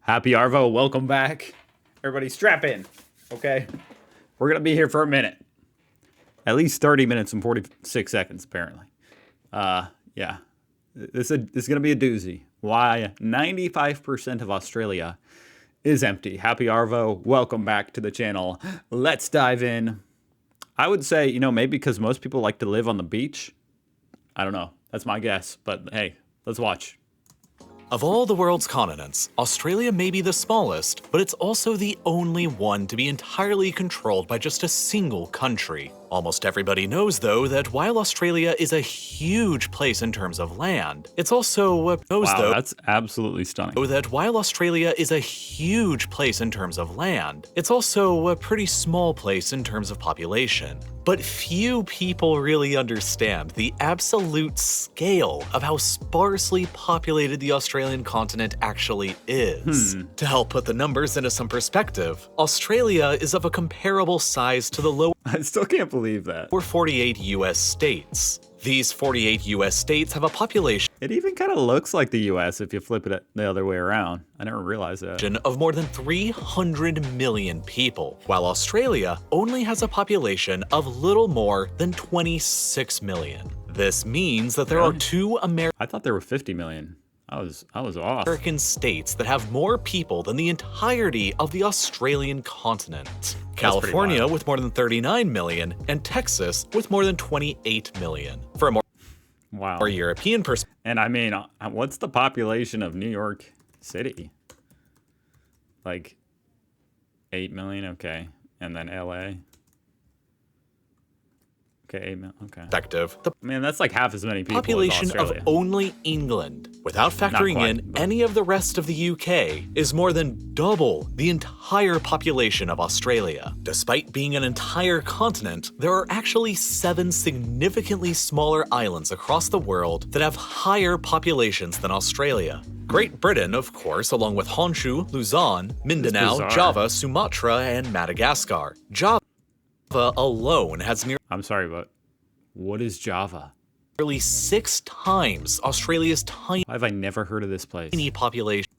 Happy Arvo, welcome back. Everybody strap in, okay? We're gonna be here for a minute. At least 30 minutes and 46 seconds, apparently. Yeah. This is gonna be a doozy. Why 95% of Australia is empty. Happy Arvo, welcome back to the channel. Let's dive in. I would say, maybe because most people like to live on the beach. I don't know. That's my guess, but hey, let's watch. Of all the world's continents, Australia may be the smallest, but it's also the only one to be entirely controlled by just a single country. Almost everybody knows, though, that while Australia is a huge place in terms of land, it's also that's absolutely stunning. That while Australia is a huge place in terms of land, it's also a pretty small place in terms of population. But few people really understand the absolute scale of how sparsely populated the Australian continent actually is. To help put the numbers into some perspective, Australia is of a comparable size to the lower I still can't believe that. 48 US states. These 48 US states have a population It even kind of looks like the US if you flip it the other way around. I never realized that. of more than 300 million people, while Australia only has a population of little more than 26 million. This means that there are two I thought there were 50 million. I was off. American states that have more people than the entirety of the Australian continent. California with more than 39 million, and Texas with more than 28 million. For a more European perspective. And I mean, what's the population of New York City? Like 8 million, okay. And then LA. Okay, 8 million, okay. Man, that's like half as many people Population as Australia. of only England, without factoring in any of the rest of the UK, is more than double the entire population of Australia. Despite being an entire continent, there are actually 7 significantly smaller islands across the world that have higher populations than Australia. Great Britain, of course, along with Honshu, Luzon, Mindanao, Java, Sumatra, and Madagascar. Java alone has I'm sorry, but what is Java? nearly 6 times Australia's tiny Why have I never heard of this place? population.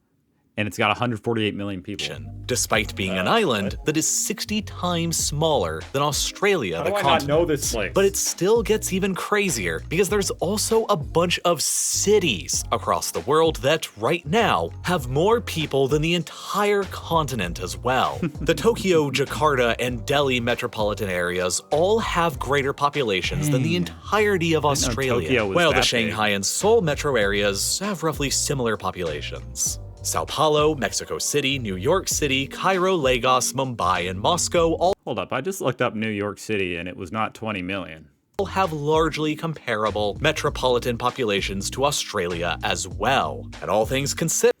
And it's got 148 million people. Despite being an island that is 60 times smaller than Australia, the continent. I not know this place? But it still gets even crazier because there's also a bunch of cities across the world that, right now, have more people than the entire continent as well. The Tokyo, Jakarta, and Delhi metropolitan areas all have greater populations than the entirety of Australia, while the Shanghai and Seoul metro areas have roughly similar populations. Sao Paulo, Mexico City, New York City, Cairo, Lagos, Mumbai, and Moscow all Hold up, I just looked up New York City and it was not 20 million. have largely comparable metropolitan populations to Australia as well. And all things considered,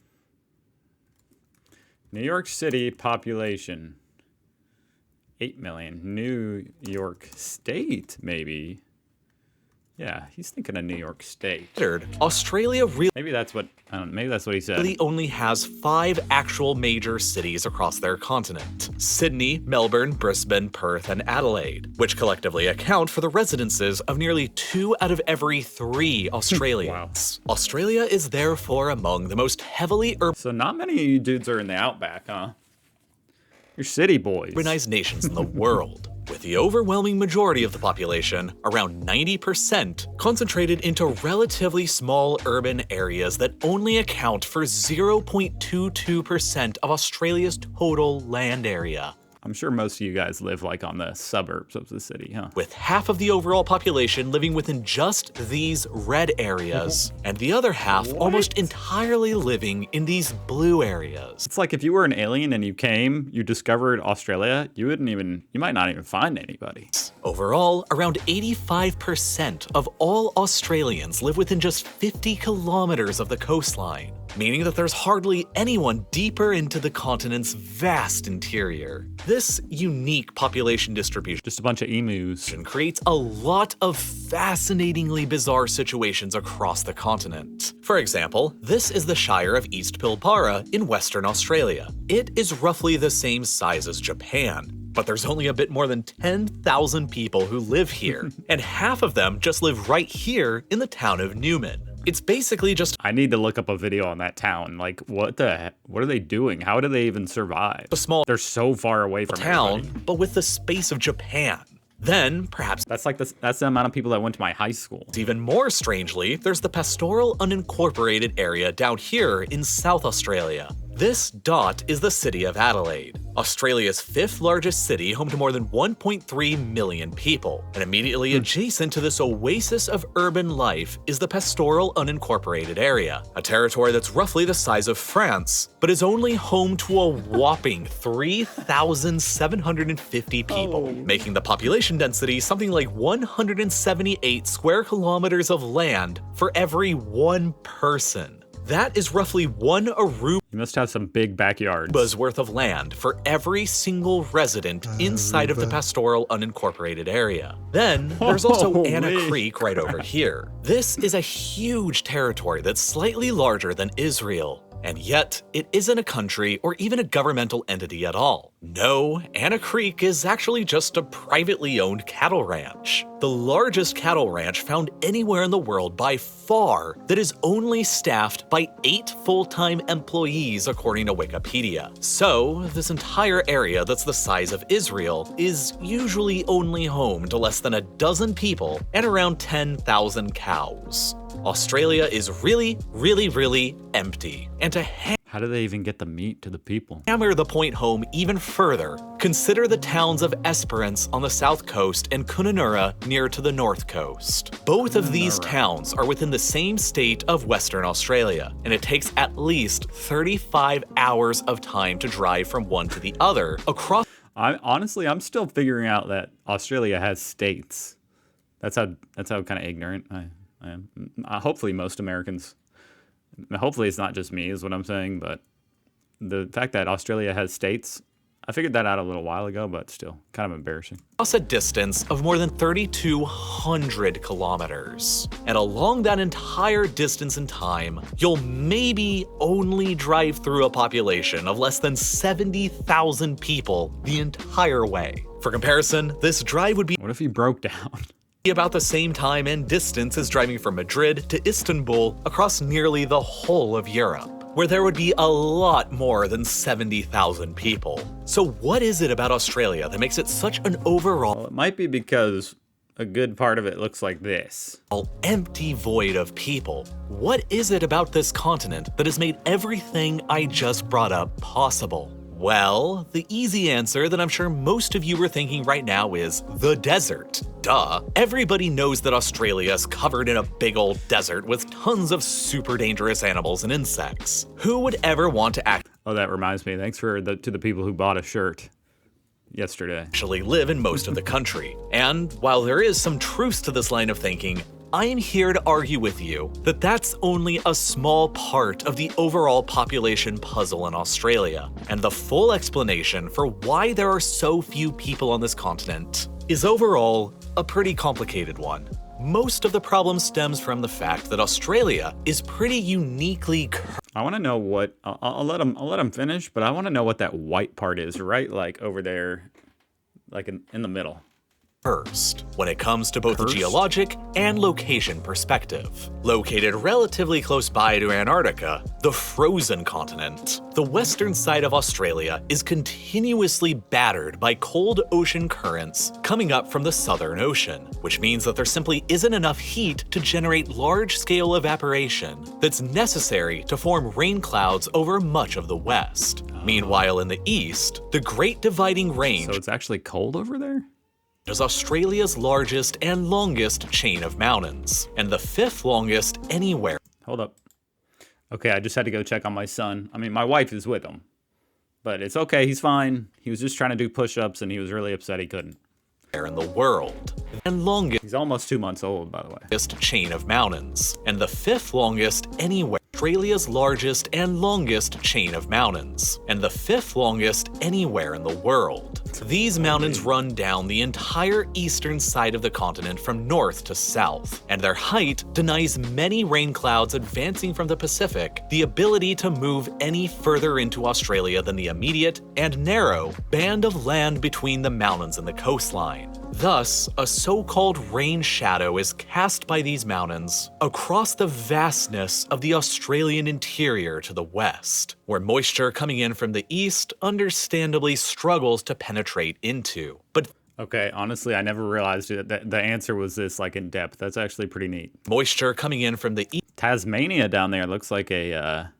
New York City population, 8 million. New York State, maybe. Yeah, he's thinking of New York State. Australia really Maybe that's what he said. only has 5 actual major cities across their continent: Sydney, Melbourne, Brisbane, Perth, and Adelaide, which collectively account for the residences of nearly 2 out of every 3 Australians. Australia is therefore among the most heavily So not many of you dudes are in the outback, huh? You're city boys. urbanized nations in the world, with the overwhelming majority of the population, around 90%, concentrated into relatively small urban areas that only account for 0.22% of Australia's total land area. I'm sure most of you guys live like on the suburbs of the city, huh? With half of the overall population living within just these red areas, and the other half almost entirely living in these blue areas. It's like if you were an alien and you discovered Australia, you might not even find anybody. Overall, around 85% of all Australians live within just 50 kilometers of the coastline, meaning that there's hardly anyone deeper into the continent's vast interior. This unique population distribution Just a bunch of emus. creates a lot of fascinatingly bizarre situations across the continent. For example, this is the Shire of East Pilbara in Western Australia. It is roughly the same size as Japan, but there's only a bit more than 10,000 people who live here, and half of them just live right here in the town of Newman. It's basically just I need to look up a video on that town. Like, what are they doing? How do they even survive? a small They're so far away from town, everybody. but with the space of Japan. Then, perhaps That's the amount of people that went to my high school. even more strangely, there's the pastoral unincorporated area down here in South Australia. This dot is the city of Adelaide, Australia's 5th largest city, home to more than 1.3 million people. And immediately adjacent to this oasis of urban life is the pastoral unincorporated area, a territory that's roughly the size of France, but is only home to a whopping 3,750 people, making the population density something like 178 square kilometers of land for every one person. That is roughly one Aruba's You must have some big backyards. worth of land for every single resident inside of the pastoral unincorporated area. Then, there's also Anna Holy Creek right over here. This is a huge territory that's slightly larger than Israel. And yet, it isn't a country or even a governmental entity at all. No, Anna Creek is actually just a privately owned cattle ranch. The largest cattle ranch found anywhere in the world by far that is only staffed by 8 full-time employees according to Wikipedia. So, this entire area that's the size of Israel is usually only home to less than a dozen people and around 10,000 cows. Australia is really, really, really empty. And to How do they even get the meat to the people? hammer the point home even further, consider the towns of Esperance on the south coast and Kununurra near to the north coast. Both of these towns are within the same state of Western Australia, and it takes at least 35 hours of time to drive from one to the other across. I'm still figuring out that Australia has states. That's how kind of ignorant I am. Hopefully most Americans, hopefully it's not just me is what I'm saying, but the fact that Australia has states, I figured that out a little while ago, but still kind of embarrassing. Across a distance of more than 3,200 kilometers. And along that entire distance in time, you'll maybe only drive through a population of less than 70,000 people the entire way. For comparison, this drive would be What if he broke down? about the same time and distance as driving from Madrid to Istanbul across nearly the whole of Europe, where there would be a lot more than 70,000 people. So what is it about Australia that makes it such an overall Well, it might be because a good part of it looks like this. empty void of people? What is it about this continent that has made everything I just brought up possible? Well, the easy answer that I'm sure most of you are thinking right now is the desert. Duh. Everybody knows that Australia is covered in a big old desert with tons of super dangerous animals and insects. Who would ever want to Oh, that reminds me. Thanks to the people who bought a shirt yesterday. actually live in most of the country? And while there is some truth to this line of thinking, I am here to argue with you that that's only a small part of the overall population puzzle in Australia, and the full explanation for why there are so few people on this continent is overall a pretty complicated one. Most of the problem stems from the fact that Australia is pretty uniquely I want to know what I'll let him finish, but I want to know what that white part is, right? Like over there, like in the middle. First, when it comes to both the Cursed? geologic and location perspective. Located relatively close by to Antarctica, the frozen continent, the western side of Australia is continuously battered by cold ocean currents coming up from the Southern Ocean, which means that there simply isn't enough heat to generate large-scale evaporation that's necessary to form rain clouds over much of the west. Meanwhile, in the east, the Great Dividing Range So it's actually cold over there? is Australia's largest and longest chain of mountains, and the 5th longest anywhere Hold up. Okay, I just had to go check on my son. I mean, my wife is with him, but it's okay. He's fine. He was just trying to do push-ups, and he was really upset he couldn't. in the world, and longest He's almost 2 months old, by the way. chain of mountains, and the 5th longest anywhere. Australia's largest and longest chain of mountains, and the 5th longest anywhere in the world. These mountains run down the entire eastern side of the continent from north to south, and their height denies many rain clouds advancing from the Pacific the ability to move any further into Australia than the immediate and narrow band of land between the mountains and the coastline. Thus, a so-called rain shadow is cast by these mountains across the vastness of the Australian interior to the west, where moisture coming in from the east understandably struggles to penetrate into. But Okay, honestly, I never realized that the answer was this like in depth. That's actually pretty neat. moisture coming in from the Tasmania down there looks like a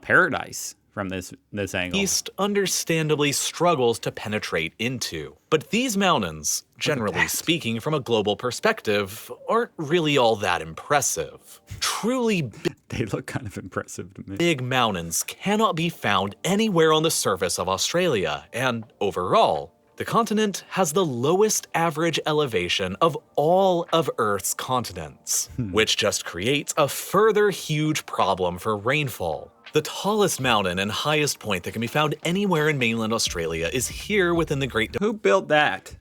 paradise from this angle. east understandably struggles to penetrate into. But these mountains, generally speaking from a global perspective, aren't really all that impressive. Truly They look kind of impressive to me. big mountains cannot be found anywhere on the surface of Australia, and overall, the continent has the lowest average elevation of all of Earth's continents, which just creates a further huge problem for rainfall. The tallest mountain and highest point that can be found anywhere in mainland Australia is here within the Great Who built that?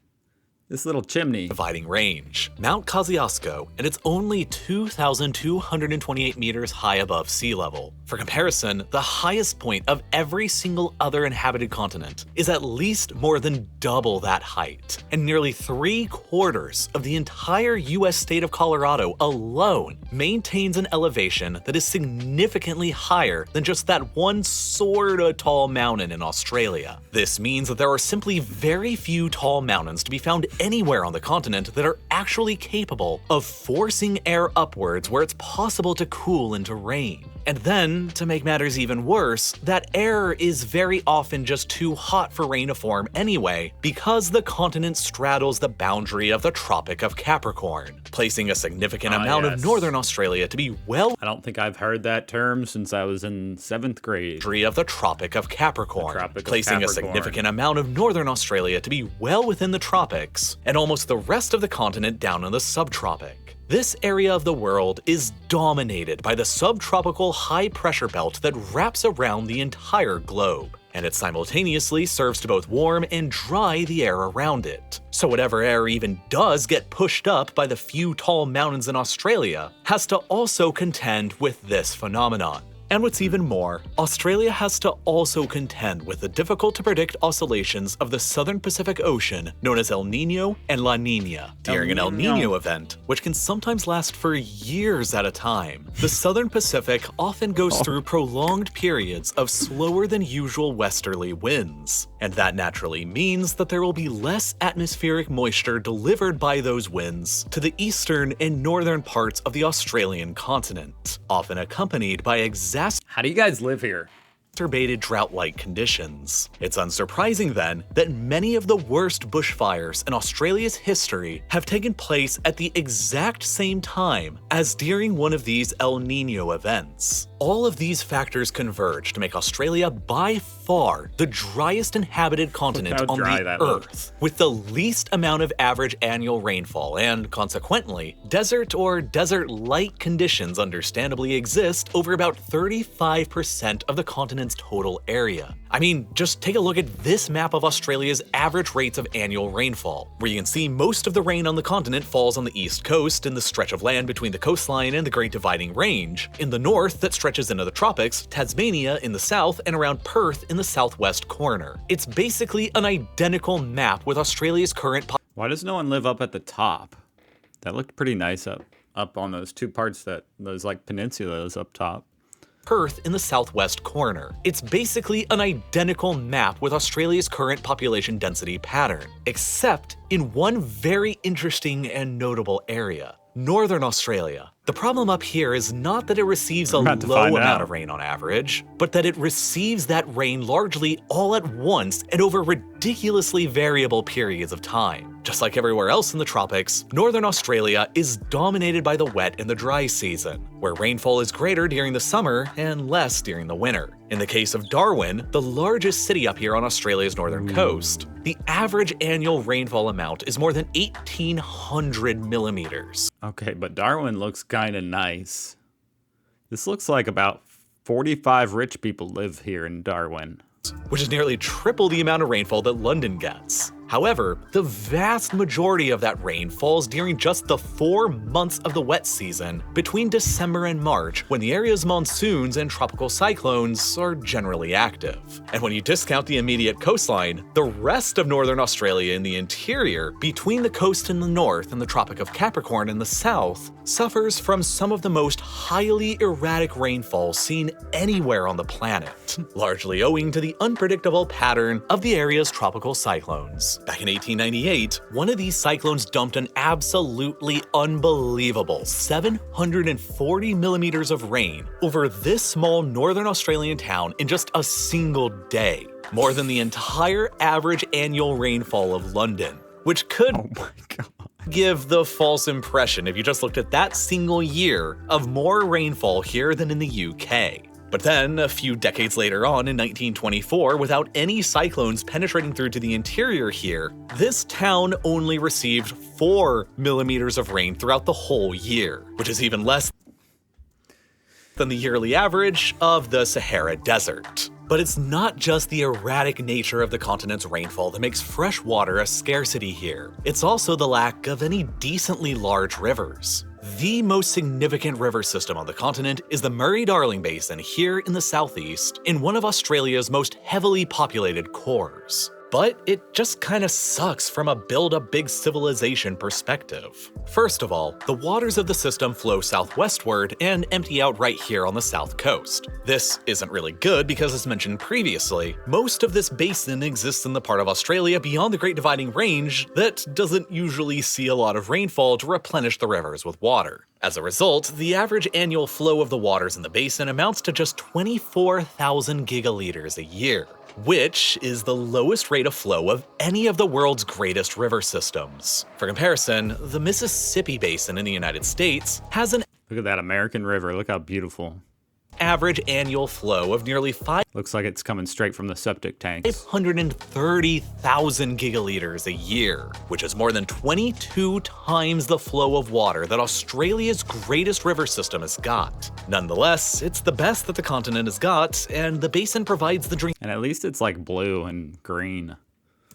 This little chimney. Dividing Range, Mount Kosciuszko, and it's only 2,228 meters high above sea level. For comparison, the highest point of every single other inhabited continent is at least more than double that height, and nearly 3/4 of the entire US state of Colorado alone maintains an elevation that is significantly higher than just that one sorta tall mountain in Australia. This means that there are simply very few tall mountains to be found anywhere on the continent that are actually capable of forcing air upwards where it's possible to cool into rain. And then, to make matters even worse, that air is very often just too hot for rain to form anyway, because the continent straddles the boundary of the Tropic of Capricorn, placing a significant amount of northern Australia to be well I don't think I've heard that term since I was in 7th grade. of the Tropic of Capricorn, Tropic of placing a Capricorn. significant amount of northern Australia to be well within the tropics, and almost the rest of the continent down in the subtropic. This area of the world is dominated by the subtropical high pressure belt that wraps around the entire globe, and it simultaneously serves to both warm and dry the air around it. So whatever air even does get pushed up by the few tall mountains in Australia has to also contend with this phenomenon. And what's even more, Australia has to also contend with the difficult to predict oscillations of the southern Pacific Ocean known as El Niño and La Niña during an El Niño event, which can sometimes last for years at a time. The southern Pacific often goes through prolonged periods of slower than usual westerly winds, and that naturally means that there will be less atmospheric moisture delivered by those winds to the eastern and northern parts of the Australian continent, often accompanied by How do you guys live here? exacerbated drought-like conditions. It's unsurprising then that many of the worst bushfires in Australia's history have taken place at the exact same time as during one of these El Niño events. All of these factors converge to make Australia by far the driest inhabited continent on the Earth, with the least amount of average annual rainfall, and consequently, desert or desert-like conditions understandably exist over about 35% of the continent's total area. I mean, just take a look at this map of Australia's average rates of annual rainfall, where you can see most of the rain on the continent falls on the east coast in the stretch of land between the coastline and the Great Dividing Range, in the north that stretches into the tropics, Tasmania in the south, and around Perth in the southwest corner. It's basically an identical map with Australia's current Why does no one live up at the top? That looked pretty nice up on those two parts, those like peninsulas up top. Perth in the southwest corner. It's basically an identical map with Australia's current population density pattern, except in one very interesting and notable area: Northern Australia. The problem up here is not that it receives a low amount of rain on average, but that it receives that rain largely all at once and over ridiculously variable periods of time. Just like everywhere else in the tropics, Northern Australia is dominated by the wet and the dry season, where rainfall is greater during the summer and less during the winter. In the case of Darwin, the largest city up here on Australia's northern coast, the average annual rainfall amount is more than 1,800 millimeters. Okay, but Darwin looks kind of nice. This looks like about 45 rich people live here in Darwin, which is nearly triple the amount of rainfall that London gets. However, the vast majority of that rain falls during just the 4 months of the wet season between December and March, when the area's monsoons and tropical cyclones are generally active. And when you discount the immediate coastline, the rest of northern Australia in the interior, between the coast in the north and the Tropic of Capricorn in the south, suffers from some of the most highly erratic rainfall seen anywhere on the planet, largely owing to the unpredictable pattern of the area's tropical cyclones. Back in 1898, one of these cyclones dumped an absolutely unbelievable 740 millimeters of rain over this small northern Australian town in just a single day, more than the entire average annual rainfall of London, which could give the false impression if you just looked at that single year of more rainfall here than in the UK. But then, a few decades later on in 1924, without any cyclones penetrating through to the interior here, this town only received 4 millimeters of rain throughout the whole year, which is even less than the yearly average of the Sahara Desert. But it's not just the erratic nature of the continent's rainfall that makes fresh water a scarcity here. It's also the lack of any decently large rivers. The most significant river system on the continent is the Murray-Darling Basin here in the southeast, in one of Australia's most heavily populated cores. But it just kinda sucks from a build a big civilization perspective. First of all, the waters of the system flow southwestward and empty out right here on the south coast. This isn't really good because, as mentioned previously, most of this basin exists in the part of Australia beyond the Great Dividing Range that doesn't usually see a lot of rainfall to replenish the rivers with water. As a result, the average annual flow of the waters in the basin amounts to just 24,000 gigaliters a year, which is the lowest rate of flow of any of the world's greatest river systems. For comparison, the Mississippi Basin in the United States has an Look at that American river. Look how beautiful. average annual flow of nearly Looks like it's coming straight from the septic tanks. 530,000 gigaliters a year, which is more than 22 times the flow of water that Australia's greatest river system has got. Nonetheless, it's the best that the continent has got, and the basin provides the And at least it's like blue and green.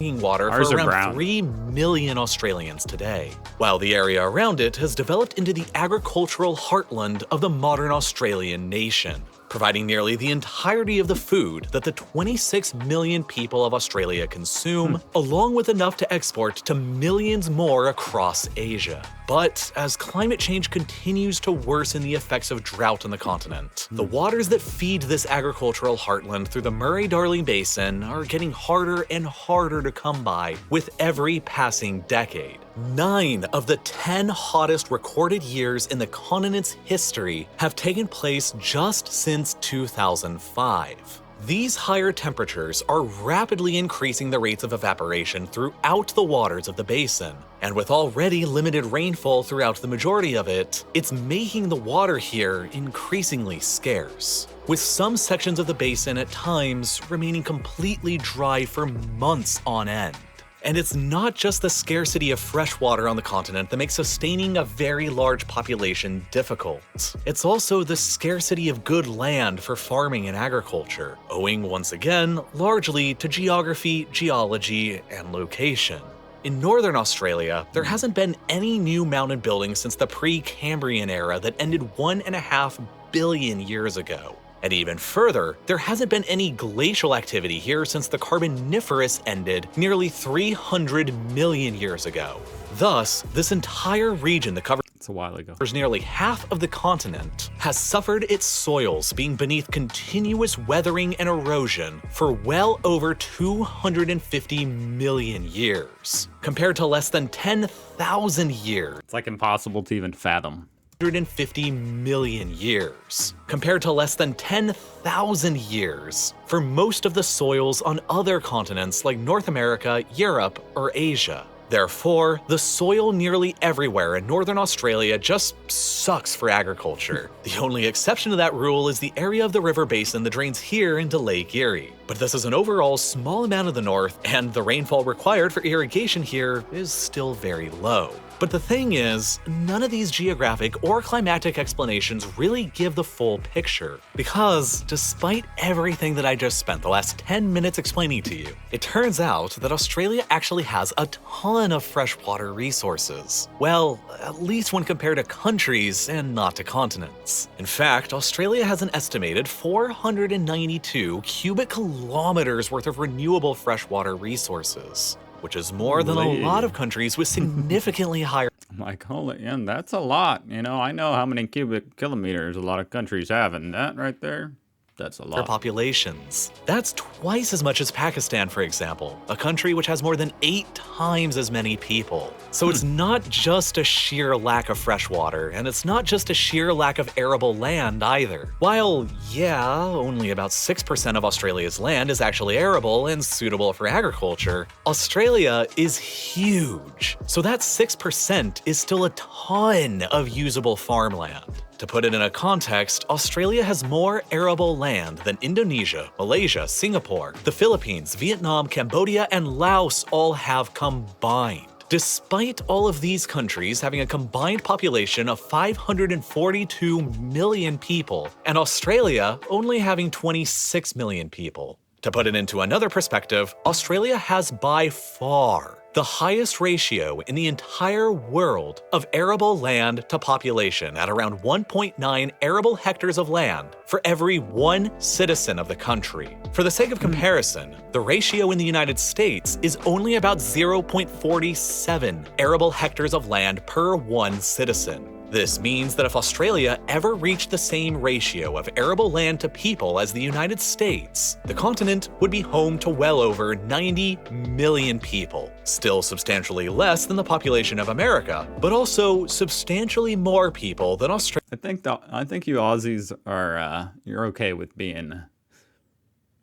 drinking water Ours for are around brown. 3 million Australians today, while the area around it has developed into the agricultural heartland of the modern Australian nation, providing nearly the entirety of the food that the 26 million people of Australia consume, along with enough to export to millions more across Asia. But as climate change continues to worsen the effects of drought on the continent, the waters that feed this agricultural heartland through the Murray-Darling Basin are getting harder and harder to come by with every passing decade. 9 of the 10 hottest recorded years in the continent's history have taken place just since 2005. These higher temperatures are rapidly increasing the rates of evaporation throughout the waters of the basin, and with already limited rainfall throughout the majority of it, it's making the water here increasingly scarce, with some sections of the basin at times remaining completely dry for months on end. And it's not just the scarcity of fresh water on the continent that makes sustaining a very large population difficult. It's also the scarcity of good land for farming and agriculture, owing once again largely to geography, geology, and location. In northern Australia, there hasn't been any new mountain building since the pre-Cambrian era that ended 1.5 billion years ago. And even further, there hasn't been any glacial activity here since the Carboniferous ended nearly 300 million years ago. Thus, this entire region that covers It's a while ago. nearly half of the continent has suffered its soils being beneath continuous weathering and erosion for well over 250 million years, compared to less than 10,000 years. It's like impossible to even fathom. 150 million years, compared to less than 10,000 years for most of the soils on other continents like North America, Europe, or Asia. Therefore, the soil nearly everywhere in northern Australia just sucks for agriculture. The only exception to that rule is the area of the river basin that drains here into Lake Erie. But this is an overall small amount of the north, and the rainfall required for irrigation here is still very low. But the thing is, none of these geographic or climatic explanations really give the full picture. Because, despite everything that I just spent the last 10 minutes explaining to you, it turns out that Australia actually has a ton of freshwater resources. Well, at least when compared to countries and not to continents. In fact, Australia has an estimated 492 cubic kilometers worth of renewable freshwater resources, which is more than a lot of countries with significantly higher. I'm like, holy, yeah, that's a lot. You know, I know how many cubic kilometers a lot of countries have, and that right there, that's a lot. Populations. That's twice as much as Pakistan, for example, a country which has more than 8 times as many people. So it's not just a sheer lack of fresh water, and it's not just a sheer lack of arable land either. While, yeah, only about 6% of Australia's land is actually arable and suitable for agriculture, Australia is huge. So that 6% is still a ton of usable farmland. To put it in a context, Australia has more arable land than Indonesia, Malaysia, Singapore, the Philippines, Vietnam, Cambodia, and Laos all have combined. Despite all of these countries having a combined population of 542 million people, and Australia only having 26 million people. To put it into another perspective, Australia has by far the highest ratio in the entire world of arable land to population at around 1.9 arable hectares of land for every 1 citizen of the country. For the sake of comparison, the ratio in the United States is only about 0.47 arable hectares of land per 1 citizen. This means that if Australia ever reached the same ratio of arable land to people as the United States, the continent would be home to well over 90 million people. Still substantially less than the population of America, but also substantially more people than Australia. I think you Aussies are you're okay with being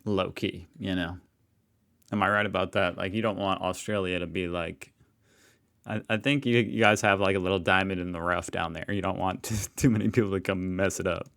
low key, you know. Am I right about that? Like, you don't want Australia to be like, I think you guys have like a little diamond in the rough down there. You don't want too many people to come mess it up.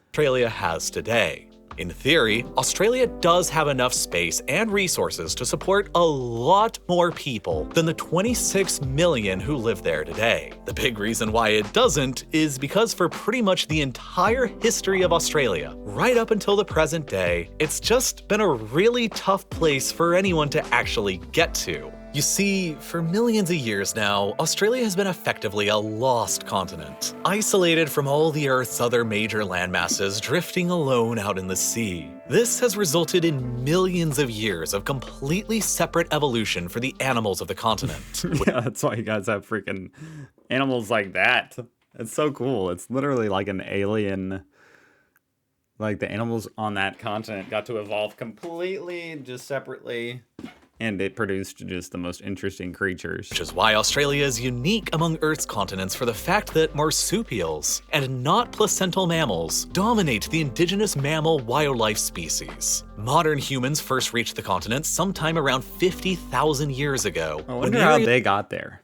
Australia has today. In theory, Australia does have enough space and resources to support a lot more people than the 26 million who live there today. The big reason why it doesn't is because for pretty much the entire history of Australia, right up until the present day, it's just been a really tough place for anyone to actually get to. You see, for millions of years now, Australia has been effectively a lost continent, isolated from all the Earth's other major landmasses, drifting alone out in the sea. This has resulted in millions of years of completely separate evolution for the animals of the continent. Yeah, that's why you guys have freaking animals like that. It's so cool. It's literally like an alien. Like, the animals on that continent got to evolve completely, just separately. And it produced just the most interesting creatures. Which is why Australia is unique among Earth's continents for the fact that marsupials, and not placental mammals, dominate the indigenous mammal wildlife species. Modern humans first reached the continent sometime around 50,000 years ago. I wonder how they got there.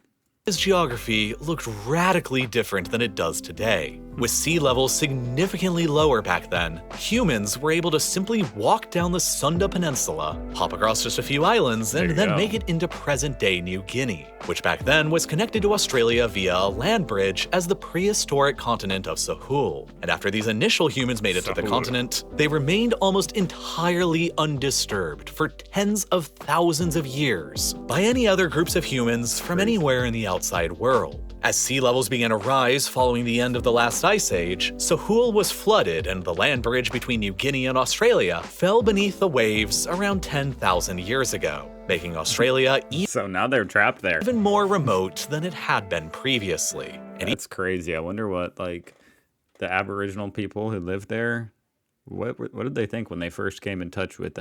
Geography looked radically different than it does today. With sea levels significantly lower back then, humans were able to simply walk down the Sunda Peninsula, hop across just a few islands, and then make it into present-day New Guinea, which back then was connected to Australia via a land bridge as the prehistoric continent of Sahul. And after these initial humans made it to the continent, they remained almost entirely undisturbed for tens of thousands of years by any other groups of humans from anywhere in the outside world. As sea levels began to rise following the end of the last ice age, Sahul was flooded and the land bridge between New Guinea and Australia fell beneath the waves around 10,000 years ago, making Australia so now they're trapped there. Even more remote than it had been previously. And that's crazy. I wonder what, like, the Aboriginal people who lived there, what did they think when they first came in touch with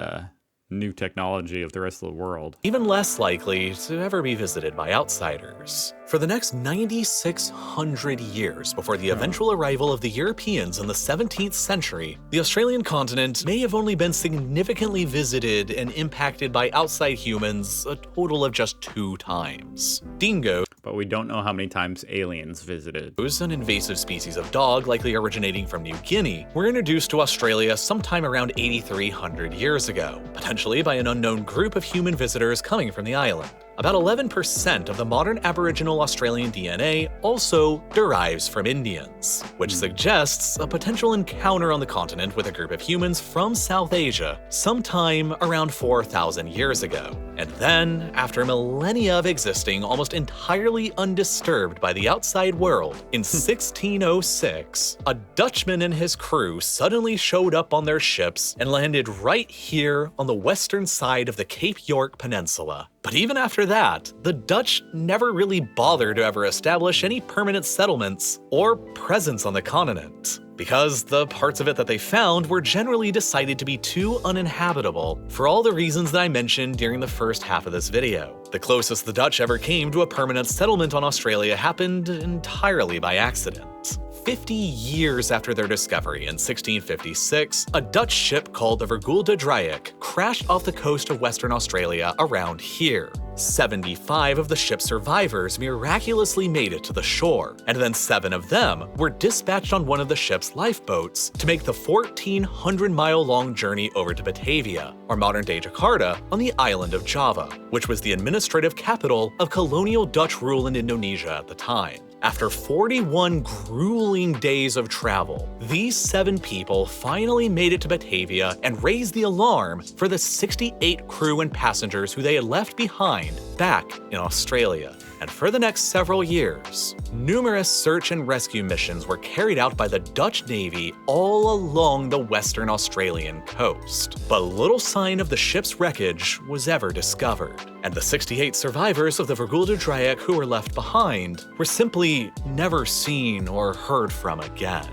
new technology of the rest of the world? Even less likely to ever be visited by outsiders. For the next 9,600 years before the eventual arrival of the Europeans in the 17th century, the Australian continent may have only been significantly visited and impacted by outside humans a total of just 2 times. Dingoes, but we don't know how many times aliens visited. An invasive species of dog likely originating from New Guinea, were introduced to Australia sometime around 8,300 years ago, potentially by an unknown group of human visitors coming from the island. About 11% of the modern Aboriginal Australian DNA also derives from Indians, which suggests a potential encounter on the continent with a group of humans from South Asia sometime around 4,000 years ago. And then, after millennia of existing almost entirely undisturbed by the outside world, in 1606, a Dutchman and his crew suddenly showed up on their ships and landed right here on the western side of the Cape York Peninsula. But even after that, the Dutch never really bothered to ever establish any permanent settlements or presence on the continent, because the parts of it that they found were generally decided to be too uninhabitable for all the reasons that I mentioned during the first half of this video. The closest the Dutch ever came to a permanent settlement on Australia happened entirely by accident. 50 years after their discovery in 1656, a Dutch ship called the Vergulde Drieck crashed off the coast of Western Australia around here. 75 of the ship's survivors miraculously made it to the shore, and then 7 of them were dispatched on one of the ship's lifeboats to make the 1,400-mile-long journey over to Batavia, or modern-day Jakarta, on the island of Java, which was the administrative capital of colonial Dutch rule in Indonesia at the time. After 41 grueling days of travel, these 7 people finally made it to Batavia and raised the alarm for the 68 crew and passengers who they had left behind back in Australia. And for the next several years, numerous search and rescue missions were carried out by the Dutch Navy all along the Western Australian coast. But little sign of the ship's wreckage was ever discovered, and the 68 survivors of the Vergulde Drieck who were left behind were simply never seen or heard from again.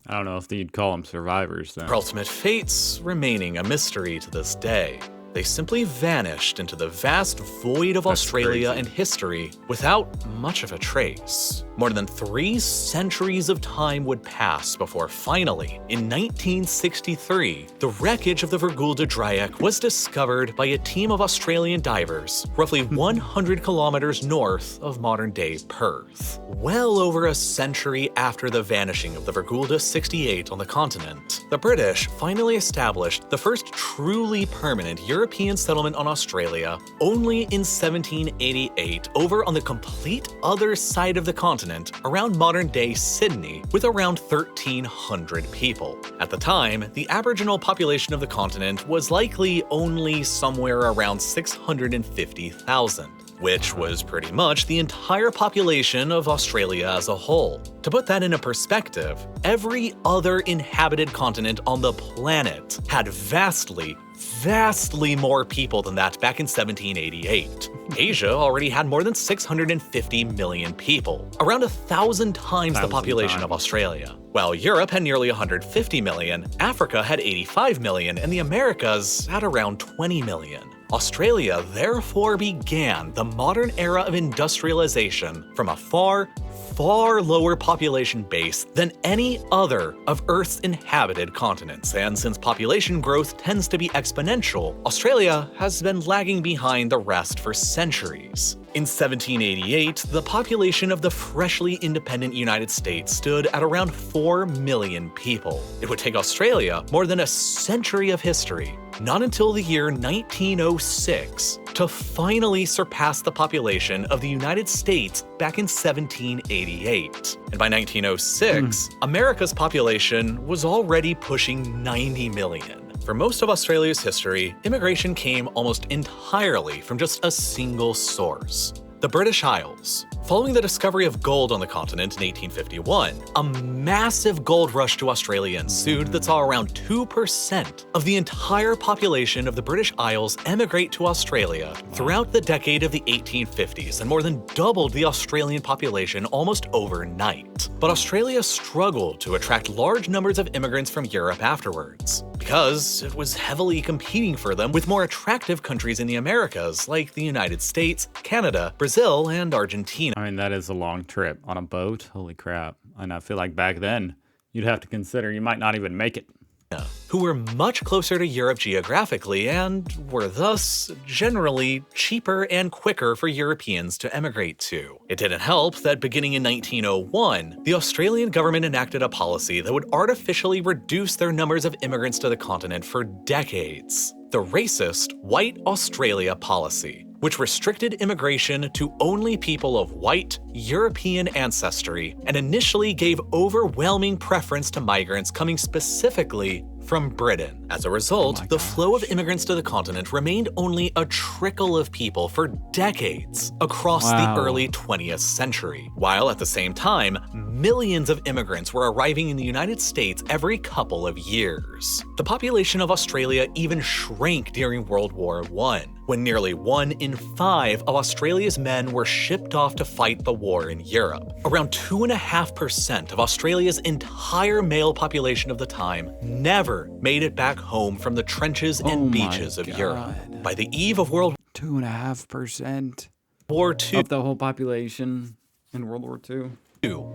I don't know if you'd call them survivors then. Their ultimate fates remaining a mystery to this day. They simply vanished into the vast void of Australia and history without much of a trace. More than 3 centuries of time would pass before finally, in 1963, the wreckage of the Vergulde Drieck was discovered by a team of Australian divers roughly 100 kilometers north of modern-day Perth. Well over a century after the vanishing of the Vergulde 68 on the continent, the British finally established the first truly permanent European settlement on Australia only in 1788 over on the complete other side of the continent around modern-day Sydney with around 1,300 people. At the time, the Aboriginal population of the continent was likely only somewhere around 650,000. Which was pretty much the entire population of Australia as a whole. To put that into perspective, every other inhabited continent on the planet had vastly more people than that back in 1788. Asia already had more than 650 million people, around 1,000 times the population of Australia. While Europe had nearly 150 million, Africa had 85 million, and the Americas had around 20 million. Australia therefore began the modern era of industrialization from a far lower population base than any other of Earth's inhabited continents, and since population growth tends to be exponential, Australia has been lagging behind the rest for centuries. In 1788, the population of the freshly independent United States stood at around 4 million people. It would take Australia more than a century of history, not until the year 1906, to finally surpass the population of the United States back in 1788. And by 1906, America's population was already pushing 90 million. For most of Australia's history, immigration came almost entirely from just a single source: the British Isles. Following the discovery of gold on the continent in 1851, a massive gold rush to Australia ensued that saw around 2% of the entire population of the British Isles emigrate to Australia throughout the decade of the 1850s, and more than doubled the Australian population almost overnight. But Australia struggled to attract large numbers of immigrants from Europe afterwards, because it was heavily competing for them with more attractive countries in the Americas like the United States, Canada, Brazil, and Argentina. I mean, that is a long trip on a boat. Holy crap. And I feel like back then, you'd have to consider you might not even make it. Who were much closer to Europe geographically and were thus generally cheaper and quicker for Europeans to emigrate to. It didn't help that beginning in 1901, the Australian government enacted a policy that would artificially reduce their numbers of immigrants to the continent for decades: the racist White Australia policy, which restricted immigration to only people of white, European ancestry, and initially gave overwhelming preference to migrants coming specifically from Britain. As a result, the flow of immigrants to the continent remained only a trickle of people for decades across the early 20th century, while at the same time, millions of immigrants were arriving in the United States every couple of years. The population of Australia even shrank during World War I, when nearly 1 in 5 of Australia's men were shipped off to fight the war in Europe. Around 2.5% of Australia's entire male population of the time never made it back home from the trenches and beaches of Europe. By the eve of World 2.5% War II of the whole population in World War II.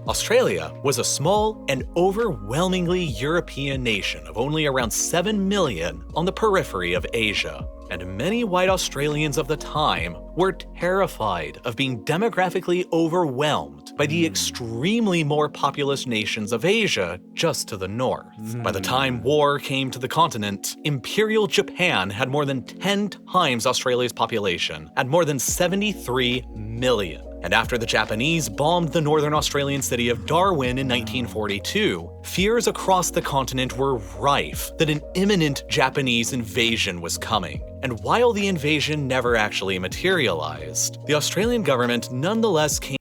Australia was a small and overwhelmingly European nation of only around 7 million on the periphery of Asia. And many white Australians of the time were terrified of being demographically overwhelmed by the extremely more populous nations of Asia just to the north. By the time war came to the continent, Imperial Japan had more than 10 times Australia's population, at more than 73 million. And after the Japanese bombed the northern Australian city of Darwin in 1942, fears across the continent were rife that an imminent Japanese invasion was coming. And while the invasion never actually materialized, the Australian government nonetheless came.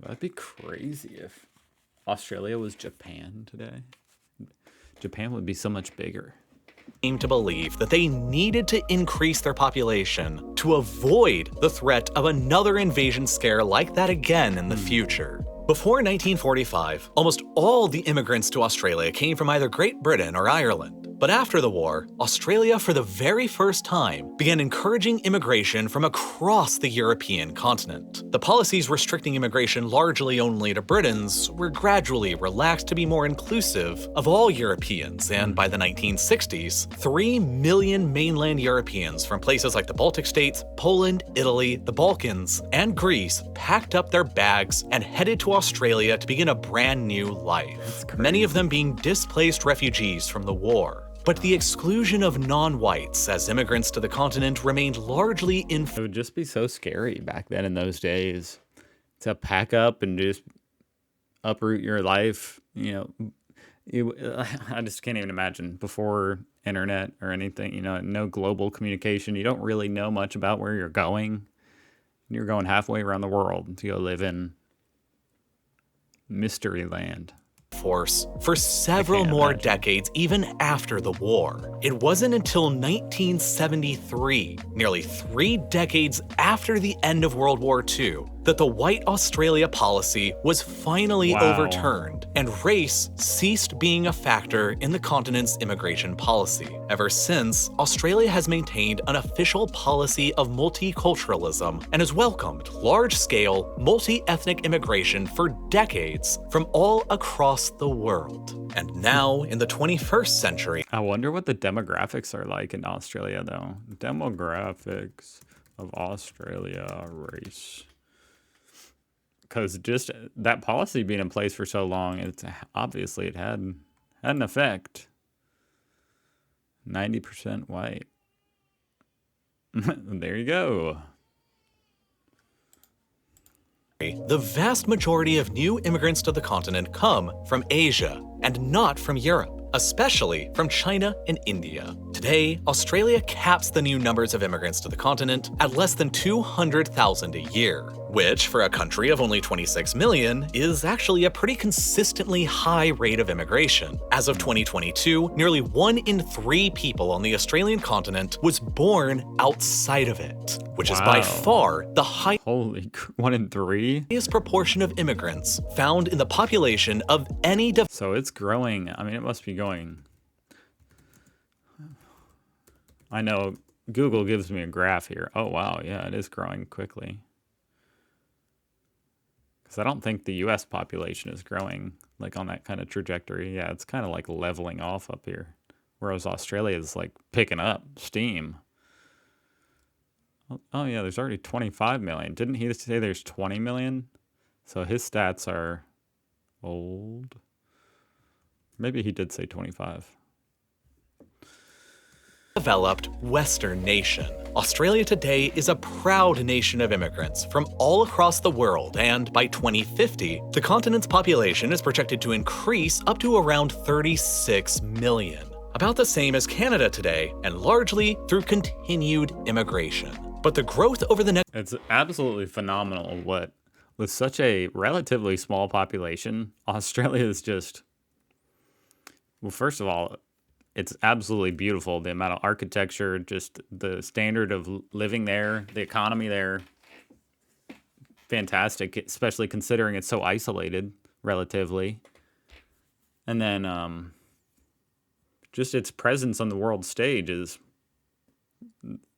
That'd be crazy if Australia was Japan today. Japan would be so much bigger. To believe that they needed to increase their population to avoid the threat of another invasion scare like that again in the future. Before 1945, almost all the immigrants to Australia came from either Great Britain or Ireland. But after the war, Australia for the very first time began encouraging immigration from across the European continent. The policies restricting immigration largely only to Britons were gradually relaxed to be more inclusive of all Europeans, and by the 1960s, 3 million mainland Europeans from places like the Baltic states, Poland, Italy, the Balkans, and Greece packed up their bags and headed to Australia to begin a brand new life. Many of them being displaced refugees from the war. But the exclusion of non-whites as immigrants to the continent remained largely It would just be so scary back then in those days to pack up and just uproot your life. You know, I just can't even imagine before internet or anything, you know, no global communication. You don't really know much about where you're going. You're going halfway around the world to go live in mystery land. Force for several more decades even after the war. It wasn't until 1973, nearly 3 decades after the end of World War II, that the White Australia policy was finally overturned and race ceased being a factor in the continent's immigration policy. Ever since, Australia has maintained an official policy of multiculturalism and has welcomed large-scale, multi-ethnic immigration for decades from all across the world. And now, in the 21st century, I wonder what the demographics are like in Australia, though. Demographics of Australia race. Because just that policy being in place for so long, it's obviously it had an effect. 90% white. There you go. The vast majority of new immigrants to the continent come from Asia and not from Europe, especially from China and India. Today, Australia caps the new numbers of immigrants to the continent at less than 200,000 a year, which, for a country of only 26 million, is actually a pretty consistently high rate of immigration. As of 2022, nearly 1 in 3 people on the Australian continent was born outside of it, which is by far the highest 1 in 3? Proportion of immigrants found in the population of any So it's growing. I mean, it must be going. I know Google gives me a graph here. Oh, wow. Yeah, it is growing quickly. Because I don't think the U.S. population is growing like on that kind of trajectory. Yeah, it's kind of like leveling off up here. Whereas Australia is like picking up steam. Oh, yeah, there's already 25 million. Didn't he say there's 20 million? So his stats are old. Maybe he did say 25. Developed Western nation. Australia today is a proud nation of immigrants from all across the world, and by 2050, the continent's population is projected to increase up to around 36 million. About the same as Canada today, and largely through continued immigration. But the growth over the next It's absolutely phenomenal what, with such a relatively small population, Australia is just, well, first of all, it's absolutely beautiful. The amount of architecture, just the standard of living there, the economy there, fantastic, especially considering it's so isolated relatively. And then just its presence on the world stage is,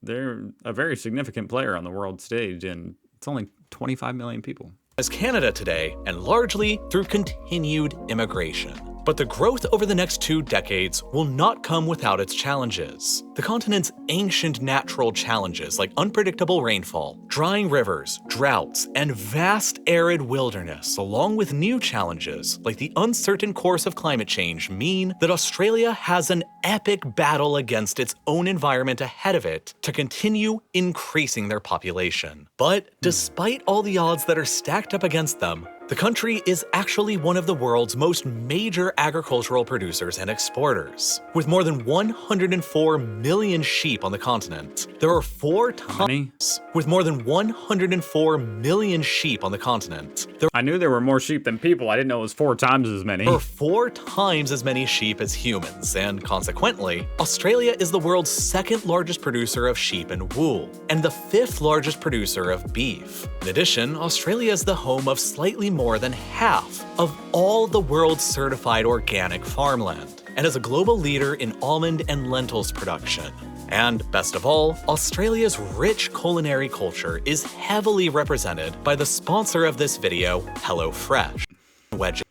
they're a very significant player on the world stage, and it's only 25 million people. as Canada today, and largely through continued immigration. But the growth over the next 2 decades will not come without its challenges. The continent's ancient natural challenges like unpredictable rainfall, drying rivers, droughts, and vast arid wilderness, along with new challenges like the uncertain course of climate change, mean that Australia has an epic battle against its own environment ahead of it to continue increasing their population. But despite all the odds that are stacked up against them, the country is actually one of the world's most major agricultural producers and exporters. With more than 104 million sheep on the continent, there are 4 times. With more than 104 million sheep on the continent, I knew there were more sheep than people. I didn't know it was 4 times as many. there are 4 times as many sheep as humans, and consequently, Australia is the world's 2nd largest producer of sheep and wool, and the 5th largest producer of beef. In addition, Australia is the home of slightly more than half of all the world's certified organic farmland, and is a global leader in almond and lentils production. And best of all, Australia's rich culinary culture is heavily represented by the sponsor of this video, HelloFresh. Wedges,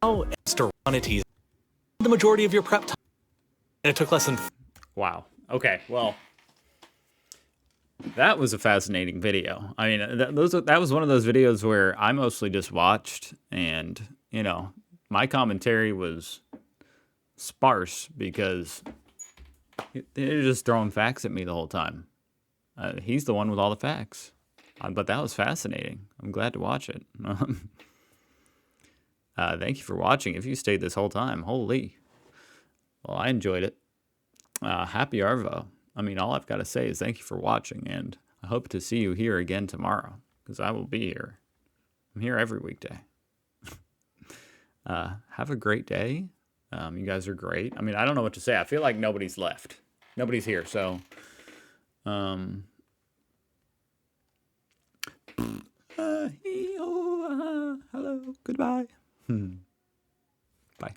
all serenities, the majority of your prep time, and it took less than. Wow. Okay. Well, that was a fascinating video. I mean, that was one of those videos where I mostly just watched, and my commentary was sparse because they're just throwing facts at me the whole time. He's the one with all the facts, but that was fascinating. I'm glad to watch it. Thank you for watching. If you stayed this whole time, holy. Well, I enjoyed it. Happy Arvo. I mean, all I've got to say is thank you for watching, and I hope to see you here again tomorrow, because I will be here. I'm here every weekday. Have a great day. You guys are great. I mean, I don't know what to say. I feel like nobody's left. Nobody's here, so... hello, goodbye. Bye.